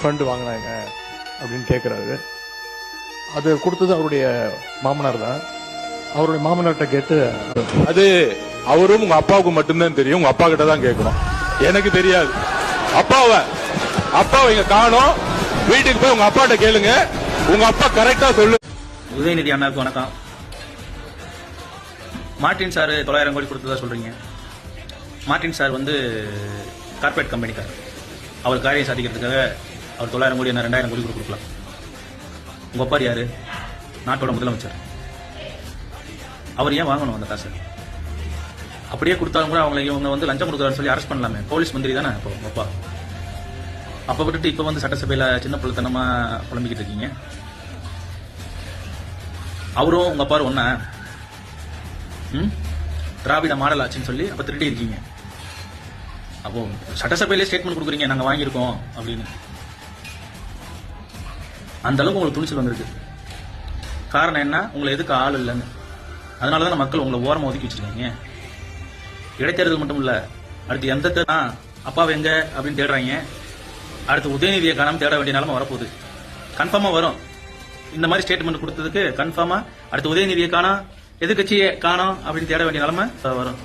Fund வாங்கினாங்க அப்படின்னு கேட்குறாரு. அது கொடுத்தது அவருடைய மாமனார் தான். அவருடைய மாமனார்கிட்ட கேட்டு, அது அவரும் உங்க அப்பாவுக்கு மட்டும்தான் தெரியும், உங்க அப்பா கிட்ட தான் கேட்கணும், எனக்கு தெரியாது. அப்பாவை இங்க காணோம், வீட்டுக்கு போய் உங்க அப்பாட்ட கேளுங்க, உங்க அப்பா கரெக்டா சொல்லு. உதயநிதி அண்ணாவுக்கு வணக்கம். மார்டின் சார் 900 கோடி கொடுத்ததா சொல்றீங்க. மார்டின் சார் வந்து கார்பரேட் கம்பெனிக்கார். அவர் காரியம் சாதிக்கிறதுக்காக அவர் 900 கோடி என்ன 2000 கோடி கொடுக்கலாம். உங்க அப்பா யாரு? நாட்டோட முதலமைச்சர். அவர் ஏன் வாங்கணும் அந்த காசு? அப்படியே கொடுத்தாலும் கூட இவங்க வந்து லஞ்சம் கொடுக்குறான்னு சொல்லி அரெஸ்ட் பண்ணலாமே. போலீஸ் மந்திரி தானே இப்போ உங்க அப்பா. அப்ப விட்டுட்டு இப்ப வந்து சட்டசபையில சின்ன பிள்ளைத்தனமா புலம்பிக்கிட்டு இருக்கீங்க. அவரும் உங்க அப்பா ஒன்னா திராவிட மாடல் ஆச்சுன்னு சொல்லி அப்ப திருடி இருக்கீங்க. அப்போ சட்டசபையிலே ஸ்டேட்மெண்ட் கொடுக்குறீங்க, நாங்க வாங்கியிருக்கோம் அப்படின்னு. அந்த அளவுக்கு உங்களுக்கு துணிச்சல் வந்திருக்கு. காரணம் என்ன? உங்களை எதுக்கு ஆள் இல்லைன்னு. அதனாலதான் மக்கள் உங்களை ஓரமா ஒதுக்கி வச்சிருக்கீங்க. இடைத்தேர்தல் மட்டும் இல்ல, அடுத்து எந்த அப்பாவை எங்க அப்படின்னு தேடுறாங்க. அடுத்து உதயநிதியை காணாம தேட வேண்டிய நிலைமை வரப்போகுது. கன்ஃபார்மா வரும். இந்த மாதிரி ஸ்டேட்மெண்ட் கொடுத்ததுக்கு கன்ஃபார்மா அடுத்து உதயநிதியை காணோம், எதிர்கட்சியை காணோம் அப்படின்னு தேட வேண்டிய நிலைமை வரும்.